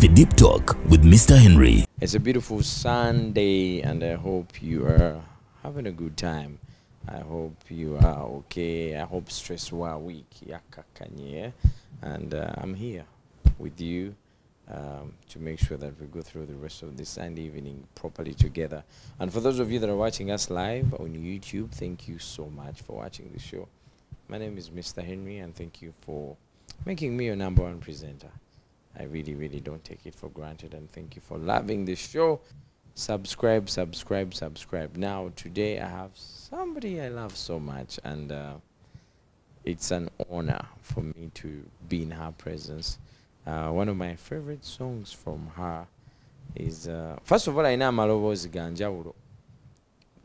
The Deep Talk with Mr. Henry. It's a beautiful Sunday, and I hope you are having a good time. I hope you are okay. I hope stress wa week yakakanye, and I'm here with you to make sure that we go through the rest of this Sunday evening properly together. And for those of you that are watching us live on YouTube, thank you so much for watching the show. My name is Mr. Henry, and thank you for making me your #1 presenter. I really, really don't take it for granted, and thank you for loving the show. Subscribe, subscribe, subscribe. Now, today I have somebody I love so much, and it's an honor for me to be in her presence. One of my favorite songs from her is, first of all, I know Malovo's Ganjawuro.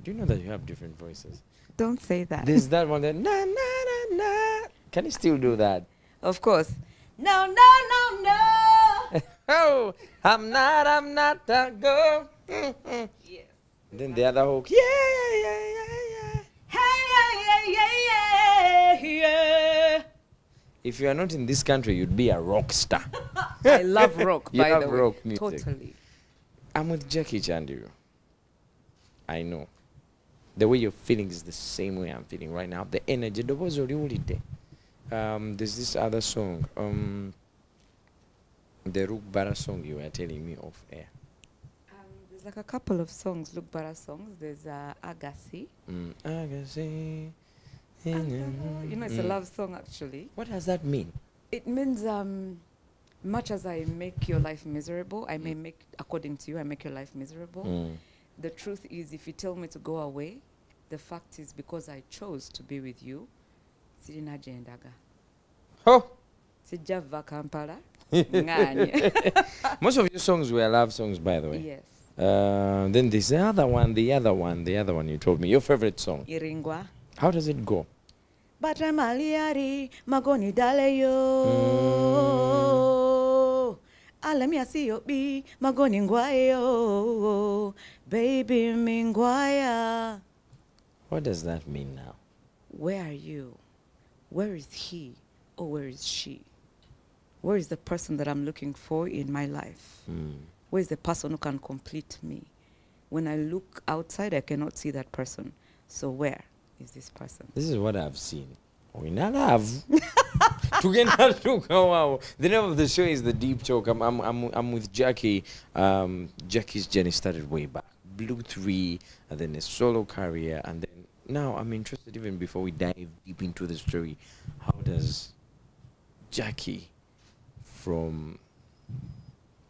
Do you know that you have different voices? Don't say that. There's that one that, na, na, na, na. Can you still do that? Of course. No, no, no, no. Oh, I'm not a girl. Yes. Then the other hook, yeah, yeah, yeah, yeah. Hey, yeah, yeah, yeah, yeah. If you are not in this country, you'd be a rock star. I love rock, You by love the way. rock music. Totally. I'm with Jackie Chandiru. I know. The way you're feeling is the same way I'm feeling right now. The energy, there was already there. There's this other song, the Mulugwala song you were telling me off air. There's like a couple of songs, Mulugwala songs. There's Agassi. Agassi. You know, it's a love song, actually. What does that mean? It means, much as I make your life miserable, I may make, according to you, I make your life miserable. The truth is, if you tell me to go away, the fact is because I chose to be with you. Sirina jendaga. Oh! Sijava Kampala. Most of your songs were love songs, by the way. Yes. Then there's the other one you told me. Your favorite song. Iringwa. How does it go? Batra maliari magoni daleyo. Alami asiyo bi magoni ngwayo. Baby mingwaya. What does that mean now? Where are you? Where is he or where is she? Where is the person that I'm looking for in my life? Where is the person who can complete me? When I look outside, I cannot see that person. So where is this person? This is what I've seen. We not have. The name of the show is The Deep Talk. I'm with Jackie. Jackie's journey started way back. Blue 3, and then a solo career, and then now I'm interested, even before we dive deep into the story, how does Jackie from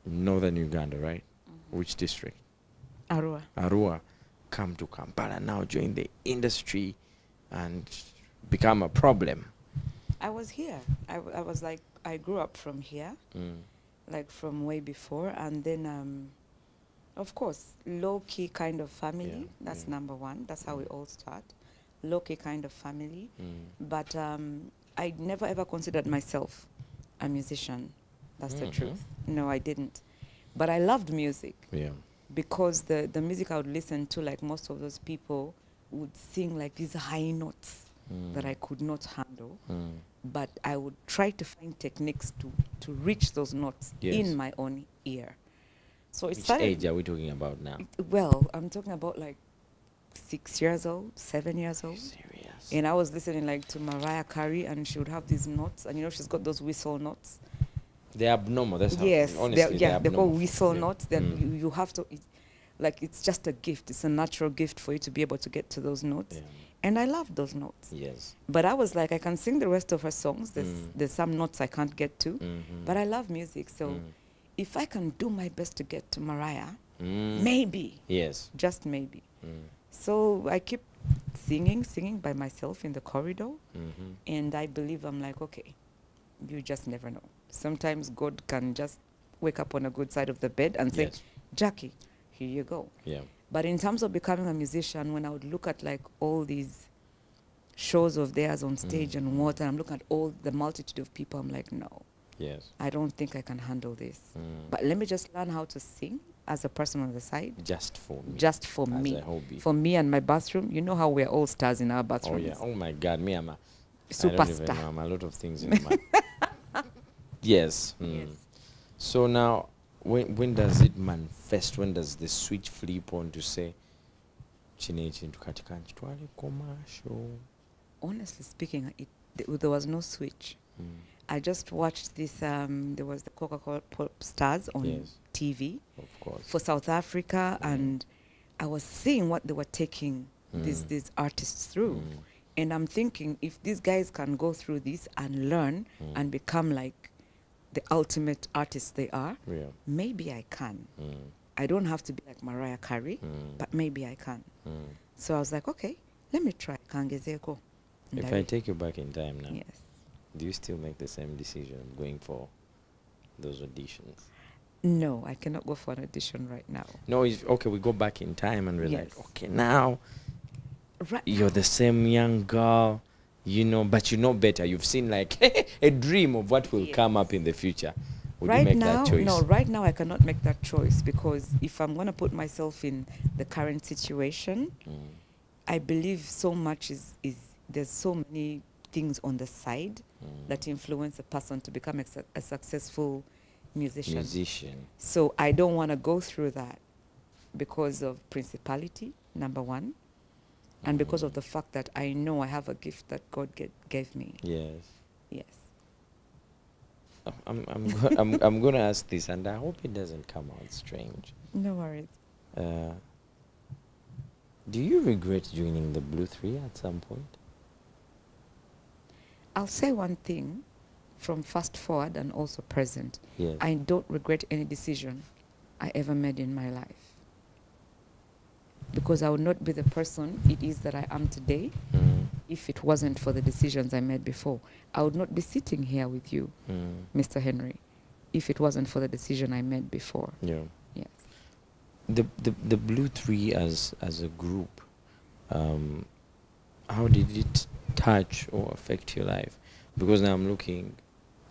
northern Uganda, right? Which district? Arua. Arua, come to Kampala now, join the industry and become a problem? I was here. I was like, I grew up from here, like from way before, and then of course, low-key kind of family. That's number one. That's how we all start. Low-key kind of family. But I never ever considered myself a musician. That's the truth. No, I didn't. But I loved music. Yeah. Because the music I would listen to, like most of those people, would sing like these high notes that I could not handle. But I would try to find techniques to reach those notes in my own ear. So it Which age are we talking about now? Well, I'm talking about like 6 years old, 7 years old. Serious? And I was listening like to Mariah Carey, and she would have these notes, and you know she's got those whistle notes. They're abnormal. That's yes, how, honestly, they're called whistle yeah. notes. Then you have to, like, it's just a gift. It's a natural gift for you to be able to get to those notes. Yeah. And I love those notes. Yes. But I was like, I can sing the rest of her songs. There's some notes I can't get to, but I love music. So if I can do my best to get to Mariah, maybe. Yes. Just maybe. So I keep singing by myself in the corridor. And I believe I'm like, okay, you just never know. Sometimes God can just wake up on a good side of the bed and say, Jackie, here you go. Yeah. But in terms of becoming a musician, when I would look at like all these shows of theirs on stage and what, and I'm looking at all the multitude of people, I'm like, no. Yes. I don't think I can handle this. But let me just learn how to sing as a person on the side. Just for me. Just for me. As a hobby. For me and my bathroom. You know how we're all stars in our bathrooms. Oh, yeah. Oh, my God. Me, I'm a superstar. I'm a lot of things in my... Yes. Yes. So now, when does it manifest? When does the switch flip on to say, commercial? Honestly speaking, there was no switch. I just watched this, there was the Coca-Cola Pop Stars on TV of course, for South Africa, and I was seeing what they were taking these artists through. And I'm thinking, if these guys can go through this and learn and become like the ultimate artists they are, maybe I can. I don't have to be like Mariah Carey, but maybe I can. So I was like, okay, let me try. Kangezeko. If I take you back in time now, yes, do you still make the same decision going for those auditions? No, I cannot go for an audition right now. No, okay, we go back in time and we're like, okay, now you're the same young girl, you know, but you know better. You've seen like a dream of what will come up in the future. Would you make that choice? No, right now I cannot make that choice, because if I'm going to put myself in the current situation, I believe so much there's so many things on the side that influence a person to become a successful musician. So I don't want to go through that because of principality, number one, and because of the fact that I know I have a gift that God gave me. Yes. Yes. I'm going to ask this, and I hope it doesn't come out strange. No worries. Do you regret joining the Blue 3 at some point? I'll say one thing from fast forward and also present. Yes. I don't regret any decision I ever made in my life, because I would not be the person it is that I am today if it wasn't for the decisions I made before. I would not be sitting here with you, Mr. Henry, if it wasn't for the decision I made before. Yeah. Yes. The Blue 3 as a group, how did it touch or affect your life? Because now I'm looking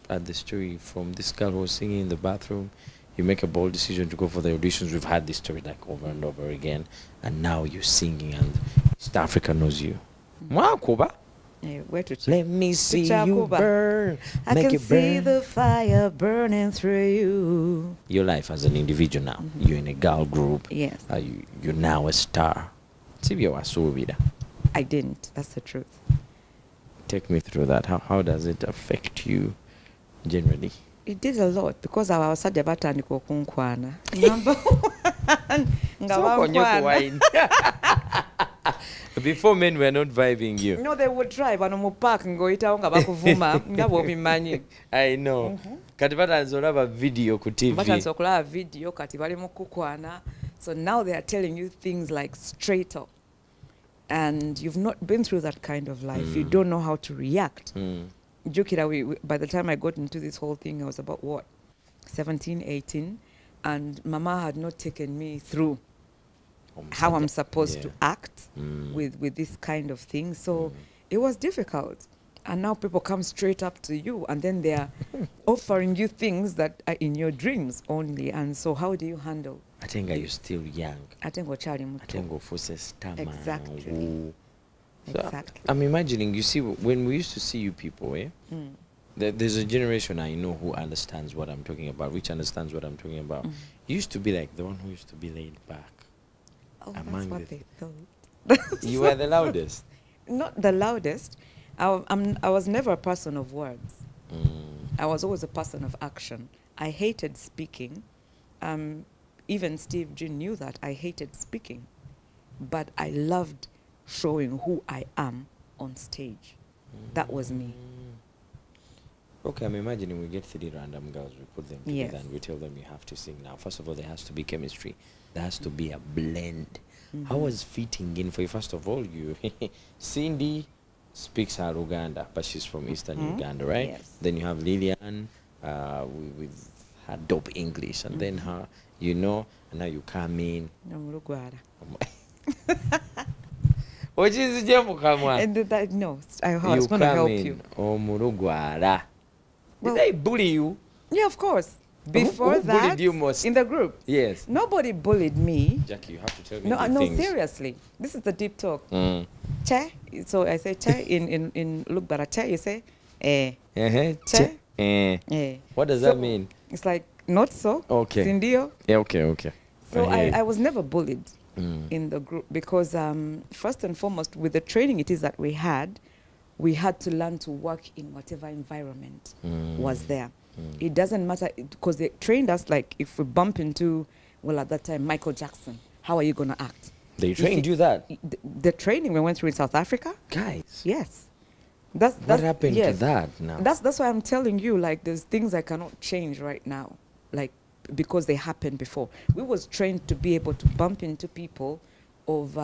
at the story from this girl who was singing in the bathroom. You make a bold decision to go for the auditions. We've had this story like over and over again, and now you're singing and East Africa knows you. Let me see you burn. I can see the fire burning through you. Your life as an individual now. You're in a girl group. Yes. You're now a star. I didn't. That's the truth. Take me through that. How does it affect you generally? It did a lot, because I was such a batandiko kunkwana. Number one. Before men were not vibing you. No, they would try, but no park and go it out ngabakuvuma. I know. Kati batanzola video ku TV. Batanzola video kati bali mukukwana. So now they are telling you things like straight up. And you've not been through that kind of life. You don't know how to react. Jukira, by the time I got into this whole thing, I was about, what, 17, 18, and Mama had not taken me through how I'm supposed to act with this kind of thing. So it was difficult. And now people come straight up to you, and then they are offering you things that are in your dreams only. And so how do you handle? I think you're still young. I think exactly. So exactly. I'm imagining, you see, when we used to see you people, there's a generation I know who understands what I'm talking about, which understands what I'm talking about. You used to be like the one who used to be laid back. Oh, that's what they thought. You were the loudest. Not the loudest. I was never a person of words. I was always a person of action. I hated speaking. Even Steve Jean knew that. I hated speaking. But I loved showing who I am on stage. That was me. Okay, I'm imagining we get 3 random girls, we put them together and we tell them you have to sing now. First of all, there has to be chemistry. There has to be a blend. How was fitting in for you? First of all, Cindy speaks her Uganda, but she's from Eastern Uganda, right? Yes. Then you have Lillian with her dope English, and then her, you know, and now you come in. mulugwala. What is the No, I was going to help you. Mulugwala. Did they bully you? Yeah, of course. Before who that, bullied you most? in the group. Yes. Nobody bullied me. Jackie, you have to tell me No, things. seriously. This is the deep talk. Che. So I say che in Lugbara. Che, you say che. che. What does that mean? It's like not so. Okay. Sindio. Yeah, okay. So I was never bullied in the group because first and foremost, with the training it is that we had to learn to work in whatever environment was there. It doesn't matter because they trained us like if we bump into, well, at that time, Michael Jackson, how are you going to act? They trained you that? The training we went through in South Africa? Guys. Yes. What happened to that now? That's why I'm telling you, like, there's things I cannot change right now, like, because they happened before. We was trained to be able to bump into people of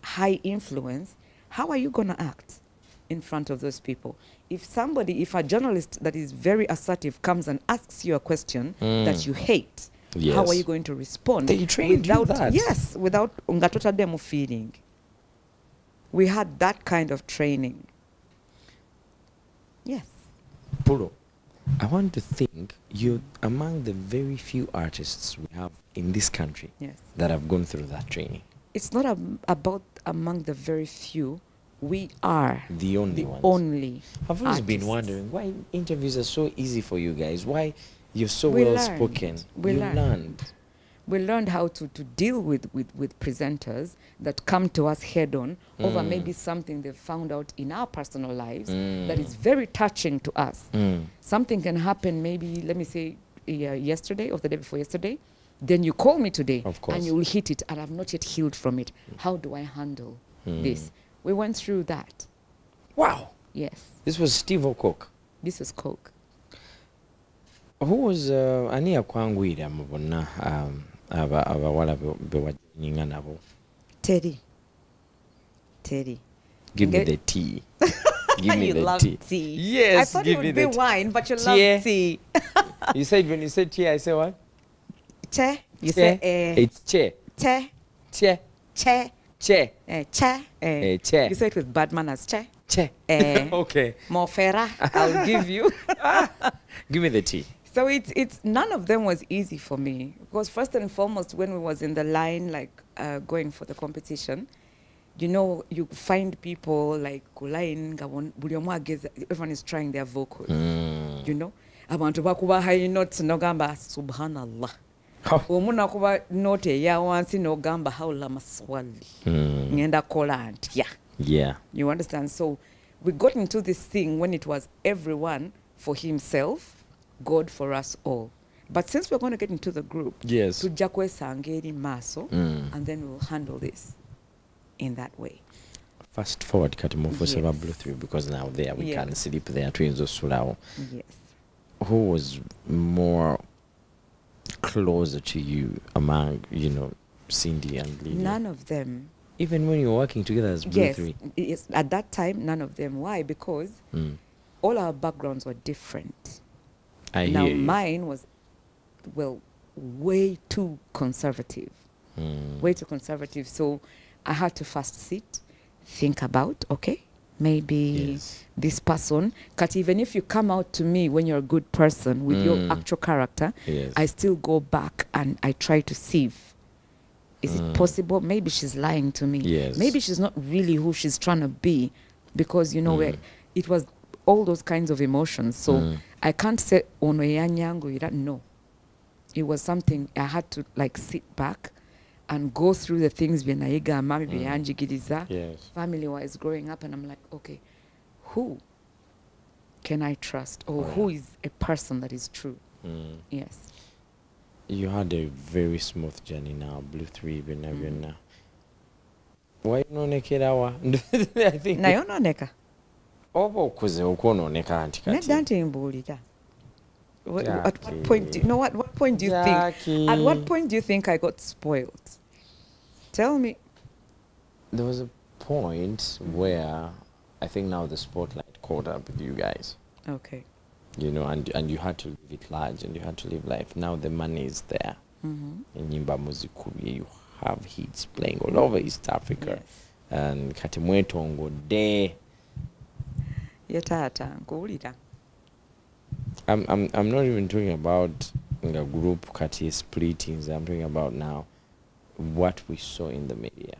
high influence. How are you going to act in front of those people? If a journalist that is very assertive comes and asks you a question that you hate, how are you going to respond? They trained you that? Yes, without ungatota demo feeling. We had that kind of training. Yes. Puro, I want to think you're among the very few artists we have in this country that have gone through that training. It's not about among the very few. We are the only ones. I've always been wondering why interviews are so easy for you guys. Why you're so well spoken. We learned how to deal with presenters that come to us head on over maybe something they've found out in our personal lives that is very touching to us. Something can happen maybe, let me say, yesterday or the day before yesterday. Then you call me today and you will hit it and I've not yet healed from it. How do I handle this? We went through that. Wow. Yes. This was Steve or Coke? This was Coke. Who was Ania Kwangwira Mabona abawala bewajininga nabo? Teddy. Give me the tea. Give me the love tea. Yes, I thought it would be wine, but you love tea. You said when you said tea, I say what? Che. You say it's che. Che. Che. Che. Che. Che. Che. You say it with bad manners. Che. Che. Okay. Mofera, I'll give you. Give me the tea. So it's none of them was easy for me because first and foremost, when we was in the line, like going for the competition, you know, you find people like everyone is trying their vocals. You know, abantu bakuba high notes nogamba subhanallah. Omuna kuba note ya wansi nogamba haula maswali. Ngenda kola yeah. You understand? So we got into this thing when it was everyone for himself, God for us all. But since we're going to get into the group, yes, and then we'll handle this in that way. Fast forward, Katimo for Blue 3, because now there we can sleep there, twins of Sulao. Yes. Who was more closer to you among, you know, Cindy and Lydia? None of them. Even when you were working together as Blue 3? Yes, at that time, none of them. Why? Because all our backgrounds were different. Now, mine was, well, way too conservative. Way too conservative. So I had to first sit, think about, okay, maybe this person, because even if you come out to me when you're a good person with your actual character, I still go back and I try to sieve. Is it possible? Maybe she's lying to me. Maybe she's not really who she's trying to be, because, you know, it was all those kinds of emotions. So I can't say, oh no, you don't know. It was something I had to like sit back and go through the things family-wise growing up, and I'm like, okay, who can I trust, or who is a person that is true? Yes. You had a very smooth journey now, Blue 3, now. Why no nekerawa? I think. Na yono neka. Obo kuze okono neka antikati. Nedante mbulita. At what point? You know what? What point do you think? At what point do you think I got spoiled? Tell me. There was a point where I think now the spotlight caught up with you guys. Okay. You know, and you had to live it large, and you had to live life. Now the money is there. In Nyimba Muzikubi, you have hits playing all over East Africa. And Katimwetongo de. I'm not even talking about a group Kati splittings. I'm talking about now what we saw in the media.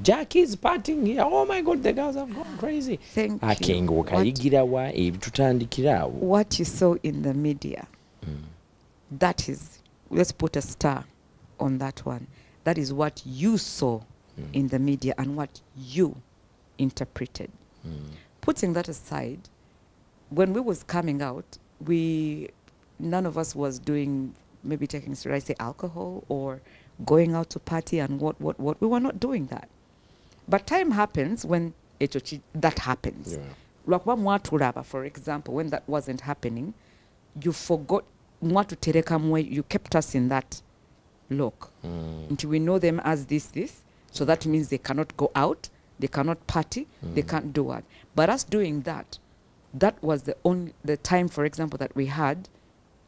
Jackie's partying here. Oh my God, the girls have gone crazy. Thank you. What you saw in the media that is, let's put a star on that one. That is what you saw in the media and what you interpreted. Putting that aside, when we was coming out, none of us was doing, maybe taking, should I say, alcohol or going out to party and what. We were not doing that. But time happens when that happens. Yeah. For example, when that wasn't happening, you forgot you kept us in that look. Until we know them as this. So that means they cannot go out, they cannot party, they can't do what. But us doing that was the time, for example, that we had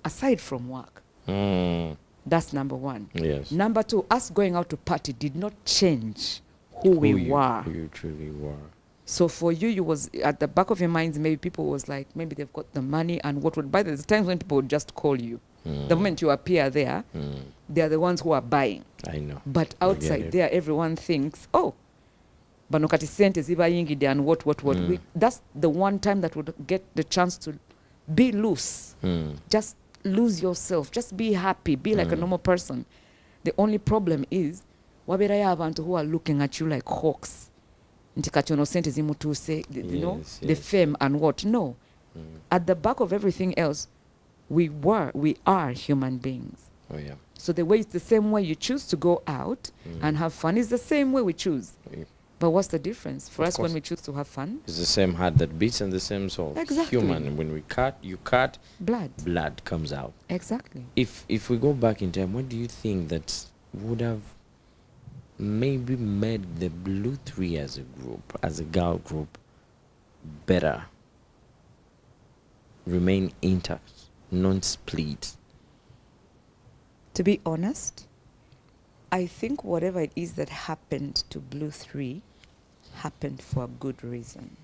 aside from work. That's number one. Yes. Number two, us going out to party did not change who we were. Who you truly were. So for you was at the back of your minds, maybe people was like, maybe they've got the money and what would buy. There's times when people would just call you. The moment you appear there, they are the ones who are buying. I know. But outside there, everyone thinks, oh, banokati sente ziba yingide and what. That's the one time that would get the chance to be loose. Just lose yourself. Just be happy. Be like a normal person. The only problem is, waberayo abantu who are looking at you like hawks. Ntikatono sente zimutuse, the fame and what. No. At the back of everything else, we are human beings. Oh, yeah. So it's the same way you choose to go out and have fun is the same way we choose. Yeah. But what's the difference? For us, when we choose to have fun, it's the same heart that beats and the same soul. Exactly. Human. When we you cut, blood comes out. Exactly. If we go back in time, what do you think that would have maybe made the Blue Three as a group, as a girl group, better? Remain intact, non-split? To be honest, I think whatever it is that happened to Blue Three happened for a good reason.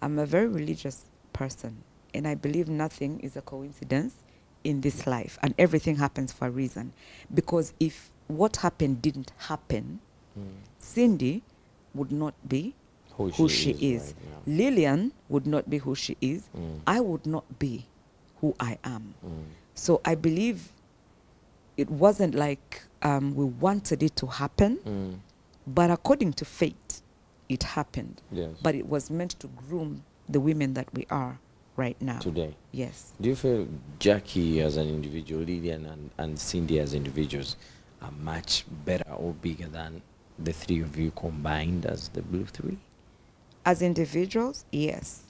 I'm a very religious person, and I believe nothing is a coincidence in this life, and everything happens for a reason. Because if what happened didn't happen, Cindy would not be who she is. Right. Lillian would not be who she is. I would not be who I am. So I believe it wasn't like we wanted it to happen, but according to fate, it happened. Yes. But it was meant to groom the women that we are right now. Today. Yes. Do you feel Jackie as an individual, Lillian and Cindy as individuals are much better or bigger than the three of you combined as the Blue Three? As individuals, yes.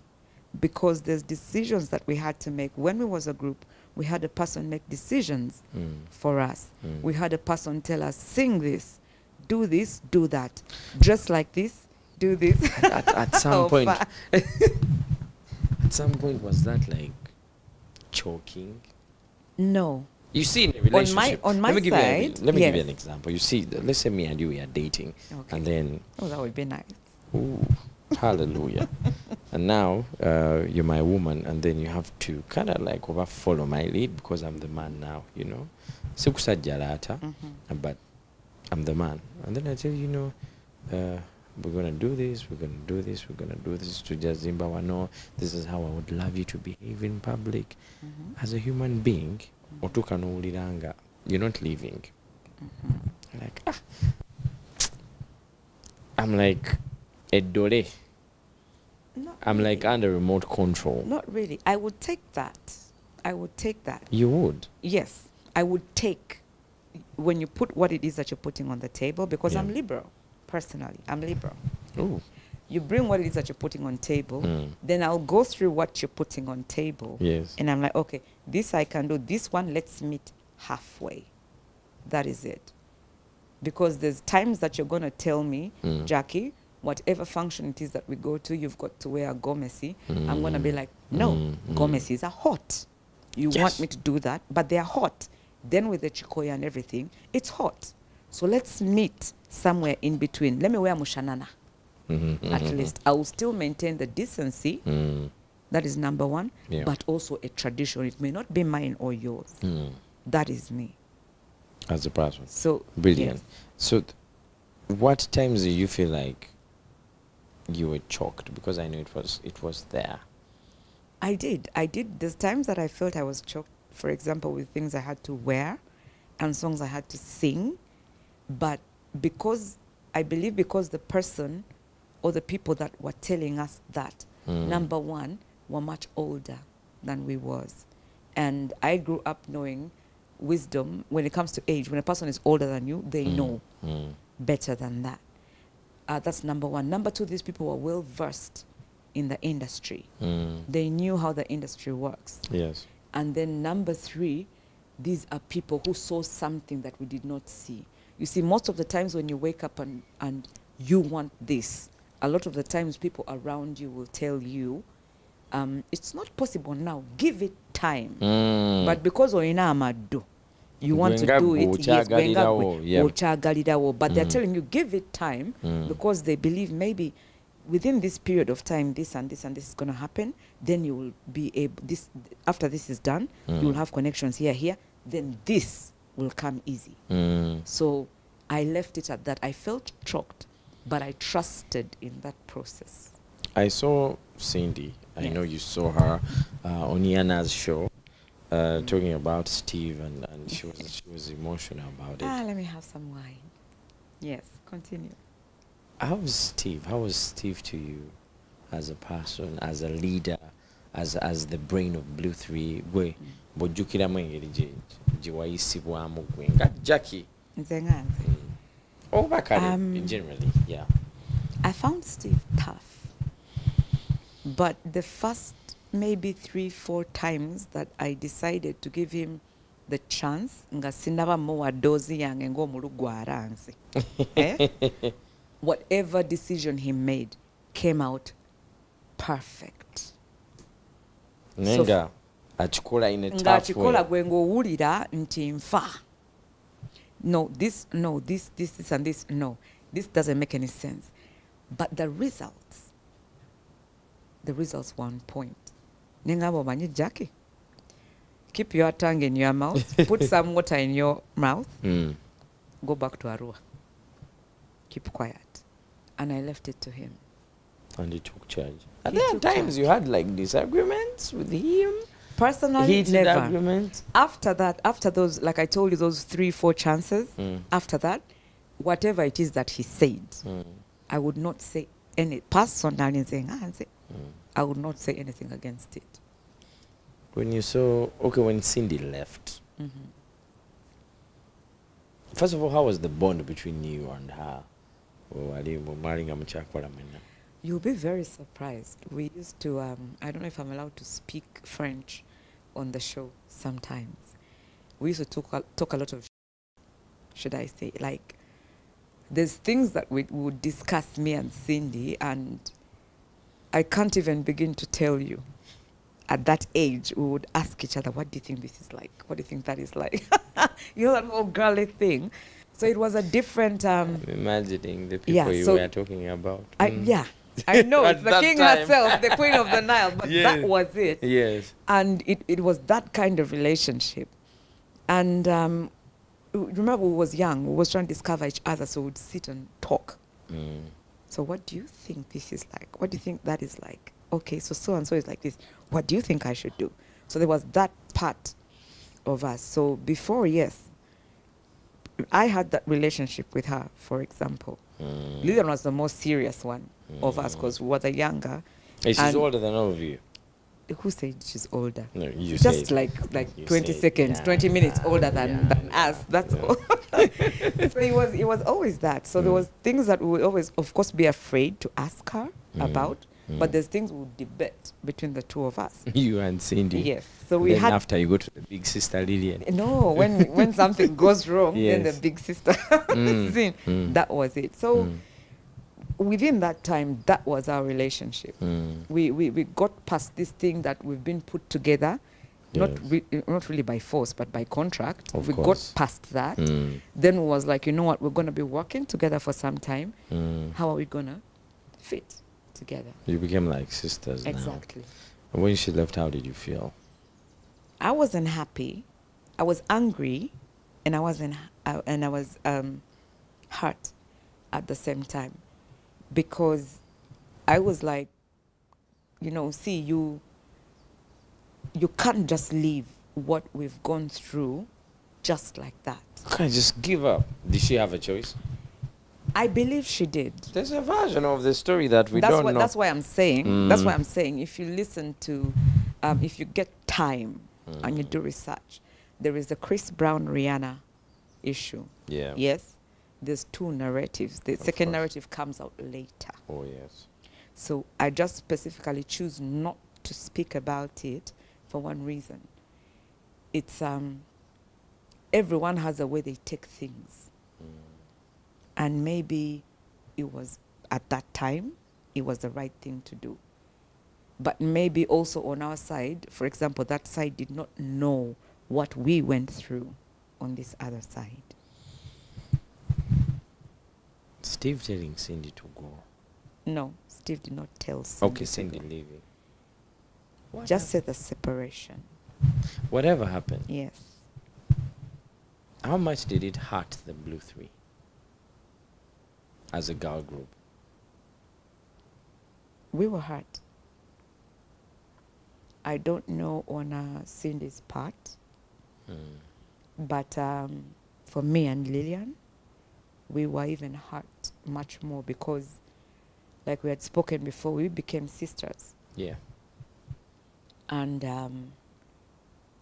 Because there's decisions that we had to make. When we was a group, we had a person make decisions for us. We had a person tell us, sing this, do that, dress like this, do this. At some point, at some point, was that like choking? No. You see, in a relationship, on my side, let me give you an example. You see, let's say me and you are dating, and then that would be nice. Ooh, hallelujah. And now you're my woman, and then you have to kind of like follow my lead because I'm the man now, you know. But I'm the man. And then I tell you, we're going to do this, we're going to do this, we're going to do this to just Zimbabwe. This is how I would love you to behave in public. As a human being, you're not leaving. Like, I'm like a dole. I'm like under remote control. Not really. I would take that. You would? Yes. I would take when you put what it is that you're putting on the table, because I'm liberal. Personally, I'm liberal. Ooh. You bring what it is that you're putting on table, then I'll go through what you're putting on table. Yes. And I'm like, okay, this I can do. This one, let's meet halfway. That is it. Because there's times that you're going to tell me, Jackie, whatever function it is that we go to, you've got to wear a gomesi. I'm going to be like, no, gomesis are hot. You want me to do that, but they are hot. Then with the chikoya and everything, it's hot. So let's meet somewhere in between. Let me wear mushanana. At least I will still maintain the decency. That is number one. Yeah. But also a tradition. It may not be mine or yours. That is me. As a person. So brilliant. Yes. So what times do you feel like you were choked? Because I know it was there. I did. There's times that I felt I was choked for example, with things I had to wear and songs I had to sing. But because, I believe because the person or the people that were telling us that, number one, were much older than we was. And I grew up knowing wisdom when it comes to age. When a person is older than you, they know better than that. That's number one. Number two, these people were well versed in the industry. They knew how the industry works. Yes. And then number three, these are people who saw something that we did not see. You see, most of the times when you wake up and you want this, a lot of the times people around you will tell you, it's not possible now, give it time. But because you want to do it, yes, but they're telling you, give it time, because they believe maybe within this period of time, this and this and this is going to happen. Then you will be able, after this is done, you will have connections here, then this will come easy. So I left it at that. I felt shocked, but I trusted in that process. I saw Cindy. I know you saw her on Yana's show talking about Steve, and she was emotional about it. Let me have some wine. Yes, continue. How was Steve to you as a person, as a leader, as the brain of Blue 3? Jackie. Generally, yeah. I found Steve tough. But the first maybe 3-4 times that I decided to give him the chance, whatever decision he made came out perfect. Nenga achikola in a tough way. No, this, and this, no. This doesn't make any sense. But the results were on point. Nenga Jackie, keep your tongue in your mouth, put some water in your mouth, go back to Arua. Keep quiet. And I left it to him. And he took charge. Are there times you had like disagreements with him? Personally, never. Arguments? After that, after those, like I told you, those 3-4 chances, after that, whatever it is that he said, I would not say any, personally saying, I would not say anything against it. When you saw, when Cindy left, first of all, how was the bond between you and her? You'll be very surprised. We used to, I don't know if I'm allowed to speak French on the show sometimes. We used to talk a lot of, should I say, like, there's things that we would discuss, me and Cindy, and I can't even begin to tell you. At that age, we would ask each other, what do you think this is like? What do you think that is like? You know, that whole girly thing. So it was a different... I'm imagining the people you were talking about. Yeah, I know. It's the king herself, the queen of the Nile, but that was it. Yes. And it was that kind of relationship. And remember, we was young. We was trying to discover each other, so we'd sit and talk. So what do you think this is like? What do you think that is like? Okay, so-and-so is like this. What do you think I should do? So there was that part of us. So before, yes, I had that relationship with her, for example. Lilian was the most serious one of us because we were the younger. Hey, she's older than all of you. Who said she's older? No, you just said, like 20 seconds, 20 minutes older than us. That's all. So it was always that. So there was things that we would always, of course, be afraid to ask her about. But there's things we would debate between the two of us. You and Cindy. Yes. So we then had. After you go to the big sister Lillian. No, when something goes wrong, then the big sister. That was it. So within that time, that was our relationship. We got past this thing that we've been put together, not really by force, but by contract. We got past that. Then it was like, you know what, we're going to be working together for some time. How are we going to fit together? You became like sisters now. Exactly. And when she left, how did you feel? I wasn't happy. I was angry, and I was hurt at the same time, because I was like, you know, see, you can't just leave what we've gone through just like that. Can't just give up. Did she have a choice? I believe she did. There's a version of the story that we don't know. That's why I'm saying. That's why I'm saying. If you listen to, if you get time and you do research, there is the Chris Brown Rihanna issue. Yeah. Yes. There's two narratives. The second narrative comes out later. Oh yes. So I just specifically choose not to speak about it for one reason. It's everyone has a way they take things. And maybe it was, at that time, it was the right thing to do. But maybe also on our side, for example, that side did not know what we went through on this other side. Steve telling Cindy to go. No, Steve did not tell Cindy. Okay, Cindy leaving. Just say the separation. Whatever happened. Yes. How much did it hurt the Blue Three as a girl group? We were hurt. I don't know on Cindy's part, but for me and Lillian, we were even hurt much more because, like we had spoken before, we became sisters. Yeah. And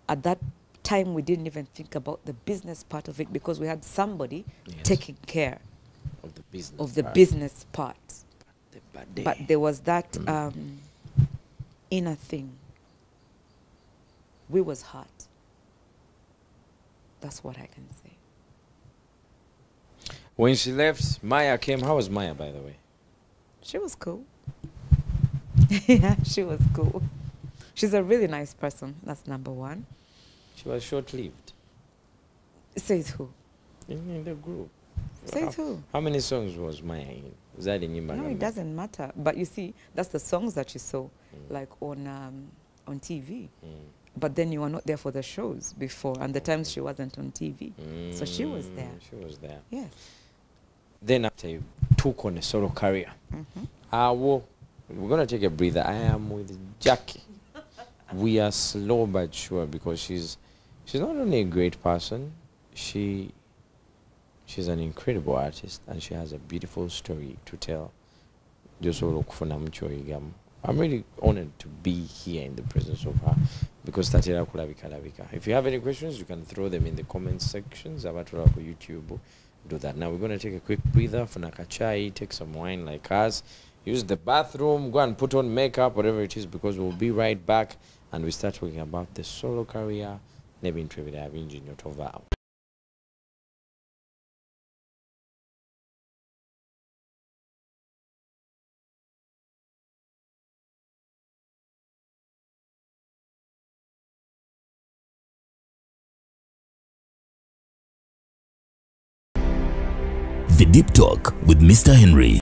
at that time, we didn't even think about the business part of it because we had somebody taking care of the business business part. But there was that inner thing. We was hurt. That's what I can say. When she left, Maya came. How was Maya, by the way? She was cool. Yeah, she was cool. She's a really nice person. That's number one. She was short-lived. Says who? In the group. Says who? How many songs was Maya in? Was that in Imagami? No, it doesn't matter. But you see, that's the songs that you saw, like on TV. But then you were not there for the shows before, and the times she wasn't on TV. So she was there. She was there. Yes. Then after you took on a solo career, we're going to take a breather. I am with Jackie. We are slow but sure because she's not only a great person, she's an incredible artist and she has a beautiful story to tell. I'm really honored to be here in the presence of her because if you have any questions, you can throw them in the comment sections. YouTube. Do that. Now we're going to take a quick breather for Nakachai, take some wine like us, use the bathroom, go and put on makeup, whatever it is, because we'll be right back and we start talking about the solo career. Maybe in The Deep Talk with Mr. Henry.